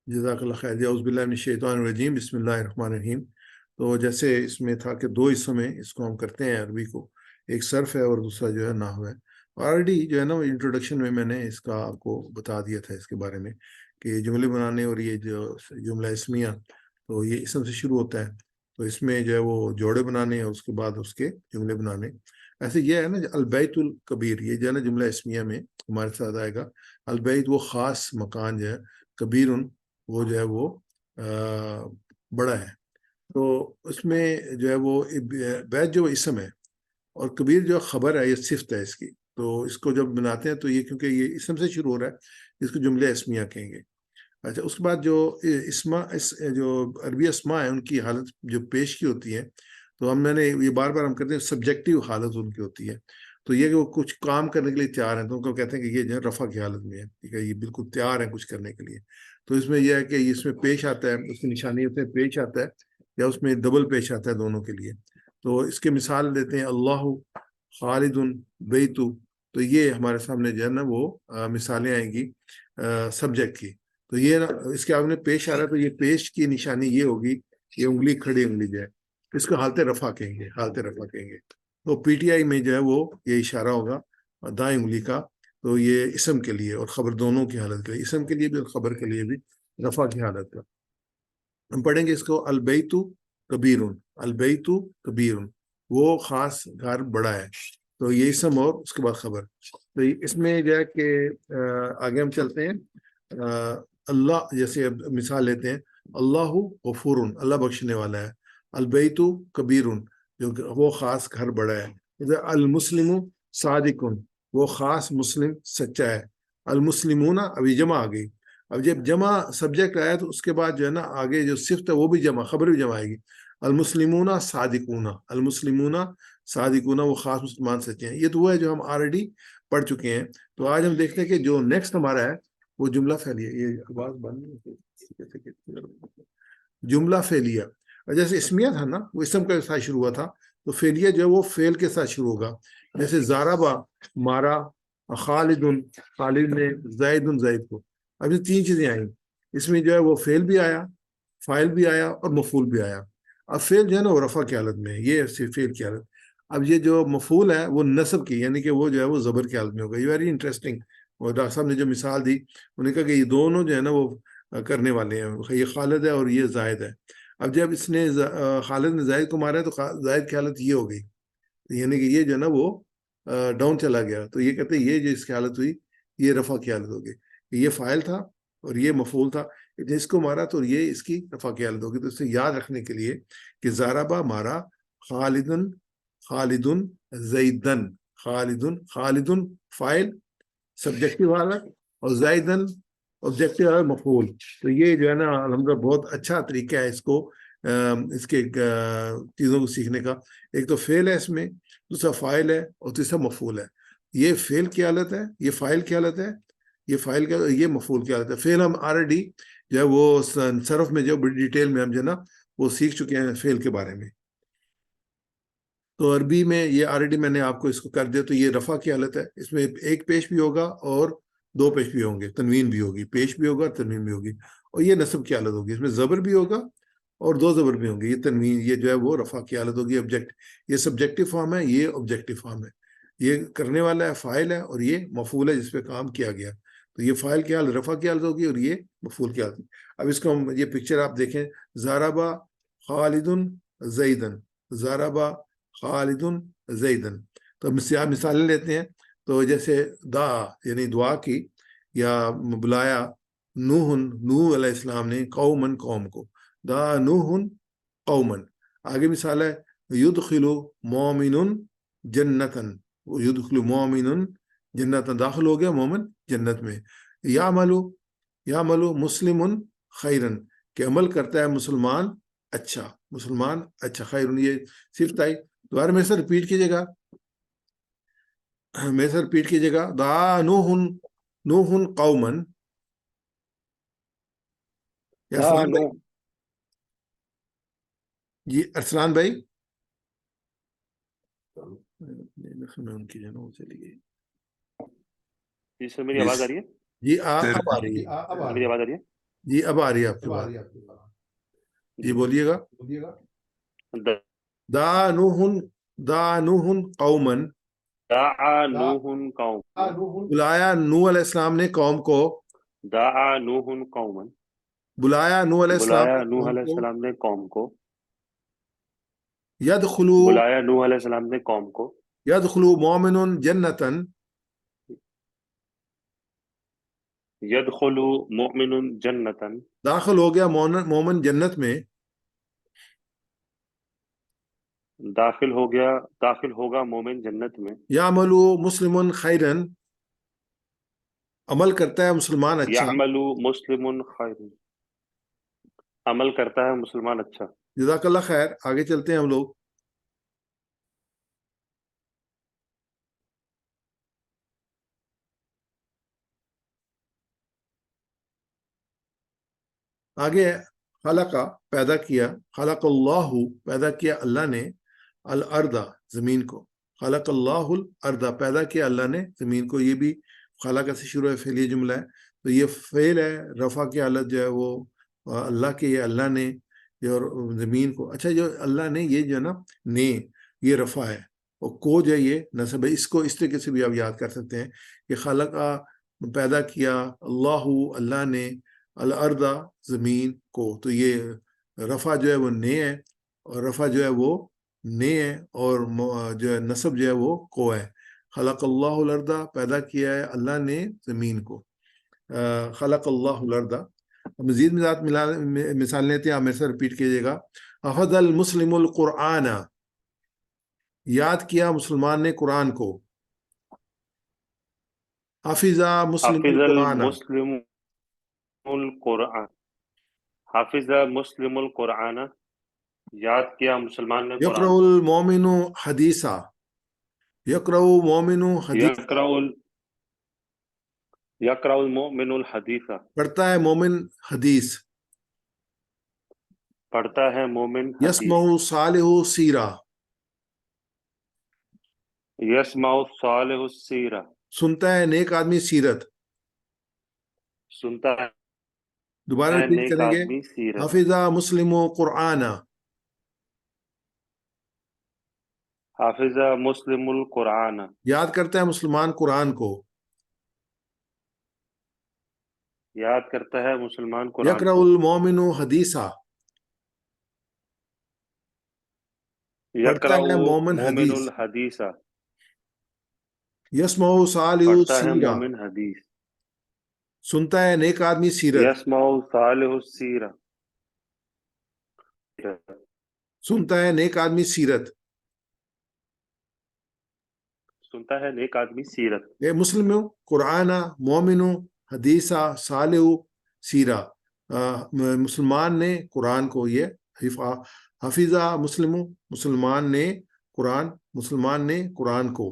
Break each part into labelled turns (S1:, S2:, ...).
S1: جزاک اللہ خیر. اعوذ باللہ من الشیطان الرجیم. بسم اللہ الرحمن الرحیم. تو جیسے اس میں تھا کہ دو حصوں میں اس کو ہم کرتے ہیں عربی کو، ایک صرف ہے اور دوسرا جو ہے نحو ہے. آلریڈی جو ہے نا انٹروڈکشن میں نے اس کا آپ کو بتا دیا تھا اس کے بارے میں کہ جملے بنانے اور یہ جو جملہ اسمیہ تو یہ اسم سے شروع ہوتا ہے، تو اس میں جو ہے وہ جوڑے بنانے اور اس کے بعد اس کے جملے بنانے. ایسے یہ ہے نا البیت الکبیر، یہ جو ہے نا جملہ اسمیہ میں ہمارے ساتھ آئے گا. البیت وہ خاص مکان جو ہے، کبیر وہ جو ہے وہ بڑا ہے. تو اس میں جو ہے وہ بیت جو اسم ہے اور کبیر جو خبر ہے یہ صفت ہے اس کی. تو اس کو جب بناتے ہیں تو یہ کیونکہ یہ اسم سے شروع ہو رہا ہے اس کو جملہ اسمیہ کہیں گے. اچھا، اس کے بعد جو جو عربی اسماء ہیں ان کی حالت جو پیش کی ہوتی ہے، تو میں نے یہ بار بار ہم کہتے ہیں سبجیکٹیو حالت ان کی ہوتی ہے. تو یہ کہ وہ کچھ کام کرنے کے لیے تیار ہیں تو ان کو کہتے ہیں کہ یہ جو ہے رفع کی حالت میں ہے، ٹھیک ہے، یہ بالکل تیار ہیں کچھ کرنے کے لیے. تو اس میں یہ ہے کہ اس میں پیش آتا ہے، اس کی نشانی اس میں پیش آتا ہے یا اس میں ڈبل پیش آتا ہے دونوں کے لیے. تو اس کے مثال دیتے ہیں اللہ خالد بیتو. تو یہ ہمارے سامنے جو ہے نا وہ مثالیں آئیں گی سبجیکٹ کی. تو یہ اس کے آگے پیش آ رہا ہے تو یہ پیش کی نشانی یہ ہوگی، یہ انگلی کھڑی انگلی جو ہے اس کو حالت رفع کہیں گے، حالت رفع کہیں گے. تو پی ٹی آئی میں جو ہے وہ یہ اشارہ ہوگا دائیں انگلی کا. تو یہ اسم کے لیے اور خبر دونوں کی حالت کے لیے، اسم کے لیے بھی اور خبر کے لیے بھی رفع کی حالت کا. ہم پڑھیں گے اس کو البیتو کبیرن. البیتو کبیرن وہ خاص گھر بڑا ہے. تو یہ اسم اور اس کے بعد خبر. تو اس میں جو ہے کہ آگے ہم چلتے ہیں. اللہ جیسے مثال لیتے ہیں، اللہ غفور، اللہ بخشنے والا ہے. البیتو کبیرن جو وہ خاص گھر بڑا ہے. المسلم صادقن وہ خاص مسلم سچا ہے. المسلمون ابھی جمع آ گئی. اب جب جمع سبجیکٹ آیا تو اس کے بعد جو ہے نا آگے جو صفت ہے وہ بھی جمع، خبر بھی جمع آئے گی. المسلمون صادقون، المسلمون صادقون وہ خاص مسلمان سچے ہیں. یہ تو وہ ہے جو ہم آلریڈی پڑھ چکے ہیں. تو آج ہم دیکھتے ہیں کہ جو نیکسٹ ہمارا ہے وہ جملہ فعلیہ. یہ آواز بند جملہ فعلیہ. جیسے اسمیہ تھا نا وہ اسم کے ساتھ شروع ہوا تھا، تو فعلیہ جو ہے وہ فعل کے ساتھ شروع ہوگا. جیسے زاربا مارا، خالد خالد نے، زید زید کو. اب یہ تین چیزیں آئیں، اس میں جو ہے وہ فعل بھی آیا، فاعل بھی آیا اور مفعول بھی آیا. اب فعل جو ہے نا وہ رفع کی حالت میں ہے، یہ فعل کی حالت. اب یہ جو مفعول ہے وہ نصب کی، یعنی کہ وہ جو ہے وہ زبر کی حالت میں ہوگا. یہ ویری انٹرسٹنگ. اور ڈاکٹر صاحب نے جو مثال دی انہوں نے کہا کہ یہ دونوں جو ہے نا وہ کرنے والے ہیں، یہ خالد ہے اور یہ زائد ہے. اب جب اس نے خالد نے زائد کو مارا ہے تو زائد کی حالت یہ ہو گئی، یعنی کہ یہ جو ہے نا وہ ڈاؤن چلا گیا. تو یہ کہتے ہیں یہ جو اس کی حالت ہوئی یہ رفع کی حالت ہوگی. یہ فاعل تھا اور یہ مفعول تھا، جس کو مارا تو یہ اس کی رفع کی حالت ہوگی. تو اسے یاد رکھنے کے لیے کہ زاربا مارا، خالدن خالدن زیدن خالدن خالدن فاعل سبجیکٹو حالت اور زیدن آبجیکٹو حالت مفعول. تو یہ جو ہے نا الحمدللہ بہت اچھا طریقہ ہے اس کو اس کے چیزوں کو سیکھنے کا. ایک تو فعل ہے اس میں، دوسرا فاعل ہے اور تیسرا مفعول ہے. یہ فعل کی حالت ہے، یہ فاعل کی حالت ہے، یہ فاعل کا، یہ مفعول کی حالت ہے. فعل ہم آلریڈی جو ہے وہ صرف میں جو بڑی ڈیٹیل میں ہم جو ہے نا وہ سیکھ چکے ہیں فعل کے بارے میں. تو عربی میں یہ آلریڈی میں نے آپ کو اس کو کر دیا. تو یہ رفع کی حالت ہے، اس میں ایک پیش بھی ہوگا اور دو پیش بھی ہوں گے، تنوین بھی ہوگی، پیش بھی ہوگا تنوین بھی ہوگی. اور یہ نصب کی حالت ہوگی، اس میں زبر بھی ہوگا اور دو زبر بھی ہوں گے. یہ تنوین، یہ جو ہے وہ رفع کی حالت ہوگی. آبجیکٹ، یہ سبجیکٹو فارم ہے، یہ آبجیکٹو فارم ہے. یہ کرنے والا ہے فاعل ہے اور یہ مفعول ہے جس پہ کام کیا گیا. تو یہ فاعل کی حالت رفع کی حالت ہوگی اور یہ مفعول کی حالت. اب اس کو ہم یہ پکچر آپ دیکھیں، زاربا خالدن زیدن، زاربا خالدن زیدن. تو مثالیں لیتے ہیں. تو جیسے دعا یعنی دعا کی یا بلایا نوح علیہ السلام نے قومن قوم کو، دعا نوح قومن. آگے مثال ہے یدخل مومن جنتن، یدخل مومن جنتن، داخل ہو گیا مومن جنت میں. یعملو مسلم خیرن کہ عمل کرتا ہے مسلمان اچھا، مسلمان اچھا. خیرن یہ صفت آئی. دوبارہ میں سے رپیٹ کیجیے گا، میں سے رپیٹ کیجیے گا. دعا نوح قومن. جی ارسلان بھائی، ان کی جنوں چلی گئی.
S2: جی سر میری آواز آ رہی ہے؟
S1: جی اب آ رہی ہے.
S2: میری آواز آ رہی ہے؟
S1: جی اب آ رہی ہے آپ کی بات، جی بولیے گا. دا نوح دا نوح قومن،
S2: دعا نوح قوم،
S1: بلایا نوح علیہ السلام نے قوم کو،
S2: دعا نوح قوما،
S1: بلایا نوح علیہ السلام
S2: بلایا
S1: نے
S2: نوح
S1: قوم
S2: علیہ
S1: کو،
S2: السلام نے قوم کو،
S1: یدخلو
S2: بلایا نوح علیہ السلام نے قوم کو،
S1: یدخلو مومن جنتن،
S2: یدخل مؤمن جنتا،
S1: داخل ہو گیا مومن جنت میں،
S2: داخل ہوگا مومن جنت میں،
S1: یعملو مسلم خیرن، عمل کرتا ہے مسلمان اچھا،
S2: یعمل مسلم خیر، عمل کرتا ہے مسلمان اچھا.
S1: جزاک اللہ خیر. آگے چلتے ہیں ہم لوگ. آگے خلق پیدا کیا، خلق اللہ پیدا کیا اللہ نے، الارض زمین کو، خلق اللہ الارض پیدا کیا اللہ نے زمین کو. یہ بھی خلق سے شروع ہے، فعلی جملہ ہے، تو یہ فعل ہے، رفع کی حالت جو ہے وہ اللہ کے، یہ اللہ نے اور زمین کو. اچھا جو اللہ نے یہ جو ہے نا نے یہ رفع ہے، اور کو جو ہے یہ نصب ہے. اس کو اس طریقے سے بھی آپ یاد کر سکتے ہیں کہ خلق پیدا کیا اللہ، اللہ نے، الارض زمین کو. تو یہ رفع جو ہے وہ نے ہے، اور رفع جو ہے وہ نے ہے، اور جو ہے نصب جو ہے وہ کو ہے. خلق اللہ الارض پیدا کیا ہے اللہ نے زمین کو، خلق اللہ الارض. مزید مثال لیتے ہیں، آپ میرے سے ریپیٹ کیجیے گا. حفظ المسلم القرآن، یاد کیا مسلمان نے قرآن کو. حفظ مسلم
S2: حفظ
S1: القرآن،
S2: المسلم القرآن، حافظ مسلم القرآن، یاد کیا مسلمان نے
S1: یقرأ
S2: قرآن کو.
S1: المومن حدیثا، یقرأ مومن حدیثا،
S2: یقرأ المؤمن الحدیث،
S1: پڑھتا ہے مومن حدیث.
S2: پڑھتا ہے مومن حدیث.
S1: یسمع صالح سیرہ،
S2: یسمع صالح السیرہ،
S1: سنتا ہے نیک آدمی سیرت.
S2: سنتا
S1: دوبارہ
S2: ہے
S1: ریپیٹ
S2: نیک
S1: کریں گے.
S2: آدمی سیرت.
S1: حفظ مسلم قرآن،
S2: حافظ مسلم القرآن،
S1: یاد کرتا ہے مسلمان قرآن کو.
S2: یاد کرتا ہے مسلمان قرآن
S1: یقرأ
S2: کو.
S1: المومن حدیثا، پڑھتا
S2: یقرأ
S1: ہے مومن
S2: مومن
S1: حدیث.
S2: الحدیث،
S1: یسمع صالح
S2: پڑھتا ہے
S1: سیرہ،
S2: مومن حدیث.
S1: سنتا ہے نیک آدمی سیرت.
S2: یسمع صالح السیرہ،
S1: سنتا ہے نیک آدمی سیرت.
S2: سنتا ہے نیک آدمی سیرت.
S1: اے مسلم قرآن، مومن حدیثہ، صالح سیرہ. مسلمان نے قرآن کو یہ حفظہ مسلم، مسلمان نے قرآن، مسلمان نے قرآن کو.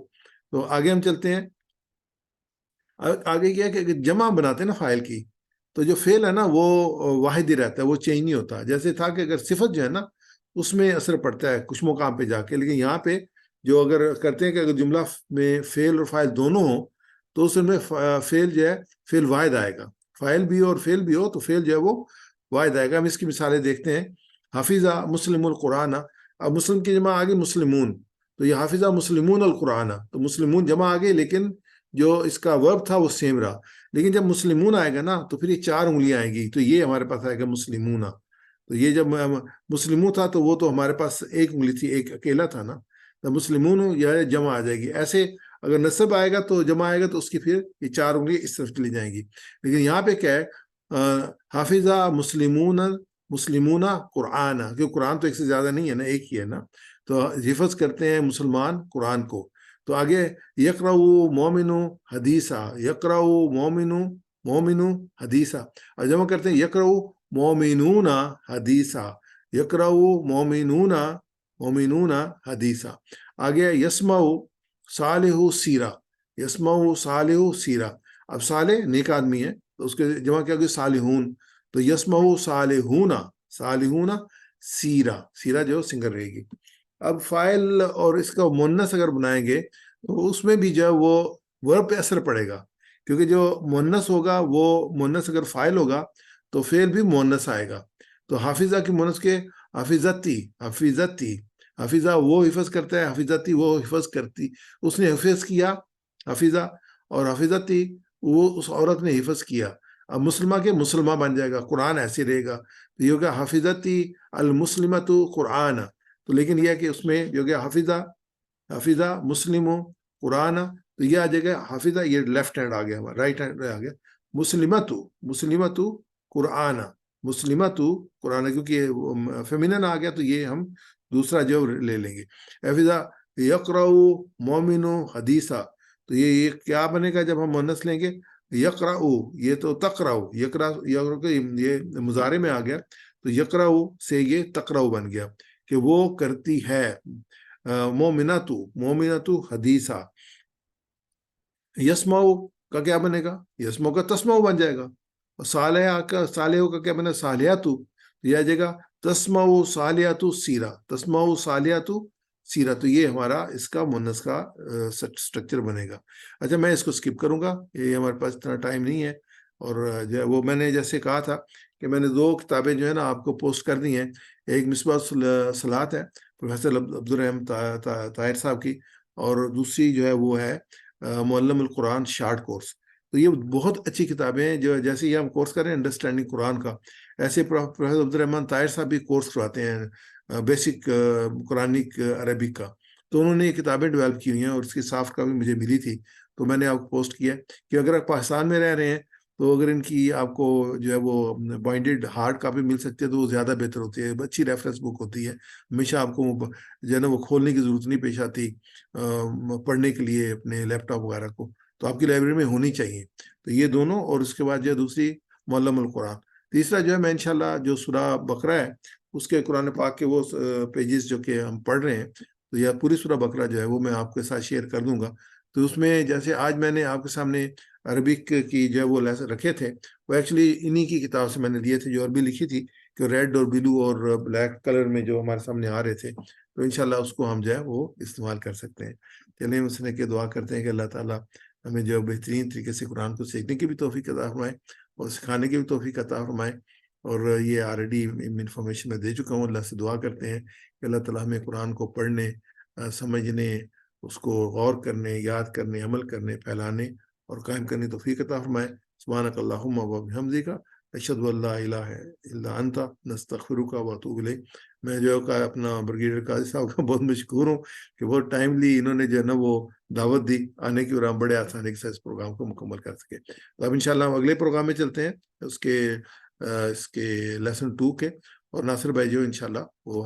S1: تو آگے ہم چلتے ہیں. آگے کیا کہ جمع بناتے ہیں نا فاعل کی، تو جو فعل ہے نا وہ واحد ہی رہتا ہے، وہ چینج نہیں ہوتا. جیسے تھا کہ اگر صفت جو ہے نا اس میں اثر پڑتا ہے کچھ مقام پہ جا کے، لیکن یہاں پہ جو اگر کرتے ہیں کہ اگر جملہ میں فعل اور فاعل دونوں ہوں تو اس میں فعل جو ہے فعل واحد آئے گا. فاعل بھی اور فعل بھی ہو تو فعل جو ہے وہ واحد آئے گا. ہم اس کی مثالیں دیکھتے ہیں. حافظہ مسلم القرآن، اب مسلم کی جمع آگے مسلمون، تو یہ حافظہ مسلمون القرآن، تو مسلمون جمع آگے، لیکن جو اس کا ورب تھا وہ سیم رہا. لیکن جب مسلمون آئے گا نا تو پھر یہ 4 انگلیاں آئیں گی، تو یہ ہمارے پاس آئے گا مسلمون. تو یہ جب مسلمون تھا تو وہ تو ہمارے پاس ایک انگلی تھی، ایک اکیلا تھا نا، تو مسلمون یا جمع آ جائے گی. ایسے اگر نصب آئے گا تو جمع آئے گا تو اس کی پھر یہ 4 انگلی اس طرف چلی جائیں گی. لیکن یہاں پہ کیا ہے، حافظہ مسلمون قرآن، کیونکہ قرآن تو ایک سے زیادہ نہیں ہے نا، ایک ہی ہے نا، تو حفظ کرتے ہیں مسلمان قرآن کو. تو آگے یقرأ مومن حدیثہ، یقرأ مومن حدیثہ، اور جمع کرتے ہیں یقرأ مومنون حدیثہ، یقرأ مومنون حدیثہ. آگے یسمع صالح سیرہ، یسمع صالح سیرہ. اب صالح نیک آدمی ہے تو اس کے جمع کیا گیا صالحون، تو یسمع صالحون سیرہ، سیرہ جو سنگر رہے گی. اب فاعل اور اس کا مؤنث اگر بنائیں گے تو اس میں بھی جو ہے وہ ورب پہ اثر پڑے گا، کیونکہ جو مؤنث ہوگا وہ مؤنث اگر فاعل ہوگا تو فعل بھی مونس آئے گا. تو حافظہ کی مونس کے حافظتی، حافظتی، حافظہ وہ حفظ کرتا ہے، حافظتی وہ حفظ کرتی، اس نے حفظ کیا حافظہ، اور حافظتی وہ اس عورت نے حفظ کیا. اب مسلمہ کے مسلمہ بن جائے گا، قرآن ایسے رہے گا. تو یہ ہوگا حافظتی المسلمۃ قرآن. تو لیکن یہ ہے کہ اس میں جو کہ حافظہ مسلم قرآن، تو یہ آ جائے گا حافظہ، یہ لیفٹ ہینڈ آ گیا، ہمارا رائٹ ہینڈ آ گیا. مسلمۃ قرآن، مسلمۃ قرآن، کیونکہ فیمینن آ گیا تو یہ ہم دوسرا جو لے لیں گے. حافظہ یقرأ مومن حدیثہ، تو یہ کیا بنے گا جب ہم مؤنث لیں گے؟ یقرأ، یہ تو تقرأ، یقرأ یہ مضارع میں آ گیا، تو یقرأ سے یہ تقرأ بن گیا کہ وہ کرتی ہے. مومنۃ حدیثہ. یسمع کا کیا بنے گا؟ یسمع کا تسمع بن جائے گا. صالحہ کا، صالحہ کا کیا بنے؟ صالحات. یہ آ جائے گا تسمع صالحات سیرہ، تسمع صالحات سیرہ. تو یہ ہمارا اس کا مؤنث کا سٹرکچر بنے گا. اچھا میں اس کو سکپ کروں گا، یہ ہمارے پاس اتنا ٹائم نہیں ہے. اور وہ میں نے جیسے کہا تھا کہ میں نے 2 کتابیں جو ہے نا آپ کو پوسٹ کر دی ہیں. ایک مصباح الصلاۃ ہے پروفیسر عبدالرحیم طاہر صاحب کی، اور دوسری جو ہے وہ ہے معلم القرآن شارٹ کورس. تو یہ بہت اچھی کتابیں ہیں، جو جیسے یہ ہم کورس کر رہے ہیں انڈرسٹینڈنگ قرآن کا، ایسے پروفیسر عبدالرحمان طاہر صاحب بھی کورس کرواتے ہیں بیسک قرآنک عربک کا. تو انہوں نے یہ کتابیں ڈیولپ کی ہوئی ہیں، اور اس کی سافٹ کاپی مجھے ملی تھی، تو میں نے آپ کو پوسٹ کیا کہ اگر آپ پاکستان میں رہ رہے ہیں تو اگر ان کی آپ کو جو ہے وہ بائنڈڈ ہارڈ کاپی مل سکتی ہے تو وہ زیادہ بہتر ہوتی ہے، اچھی ریفرنس بک ہوتی ہے. ہمیشہ آپ کو جو ہے نا وہ کھولنے کی ضرورت نہیں پیش آتی پڑھنے کے لیے اپنے لیپ ٹاپ وغیرہ کو، تو آپ کی لائبریری میں ہونی چاہیے. تو یہ دونوں، اور اس کے بعد جو ہے دوسری معلم القرآن. تیسرا جو ہے میں انشاءاللہ جو سورہ بقرہ ہے اس کے قرآن پاک کے وہ پیجز جو کہ ہم پڑھ رہے ہیں، تو یہ پوری سورہ بقرہ جو ہے وہ میں آپ کے ساتھ شیئر کر دوں گا. تو اس میں جیسے آج میں نے آپ کے سامنے عربک کی جو ہے وہ لیسن رکھے تھے، وہ ایکچولی انہی کی کتاب سے میں نے لیے تھے جو عربی لکھی تھی، کہ ریڈ اور بلو اور بلیک کلر میں جو ہمارے سامنے آ رہے تھے. تو انشاءاللہ اس کو ہم جو ہے وہ استعمال کر سکتے ہیں. چلیں اس نے کہ دعا کرتے ہیں کہ اللہ تعالیٰ ہمیں جو بہترین طریقے سے قرآن کو سیکھنے کی بھی توفیق عطا فرمائے اور سکھانے کی بھی توفیق عطا فرمائے. اور یہ آلریڈی انفارمیشن میں دے چکا ہوں. اللہ سے دعا کرتے ہیں کہ اللہ تعالیٰ ہمیں قرآن کو پڑھنے، سمجھنے، اس کو غور کرنے، یاد کرنے، عمل کرنے، پھیلانے اور قائم کرنے توفیق عطا فرمائے. سبحانک اللہم و بحمدک، اشہد ان لا الہ الا انت، نستغفرک و اتوب الیک. میں جو اپنا بریگیڈیئر قاضی صاحب کا بہت مشکور ہوں کہ بہت ٹائملی انہوں نے جو ہے نا وہ دعوت دی آنے کی، اور ہم بڑے آسانی کے ساتھ اس پروگرام کو مکمل کر سکے. تو اب انشاءاللہ ہم اگلے پروگرام میں چلتے ہیں، اس کے لیسن 2 کے. اور ناصر بھائی جو انشاءاللہ وہ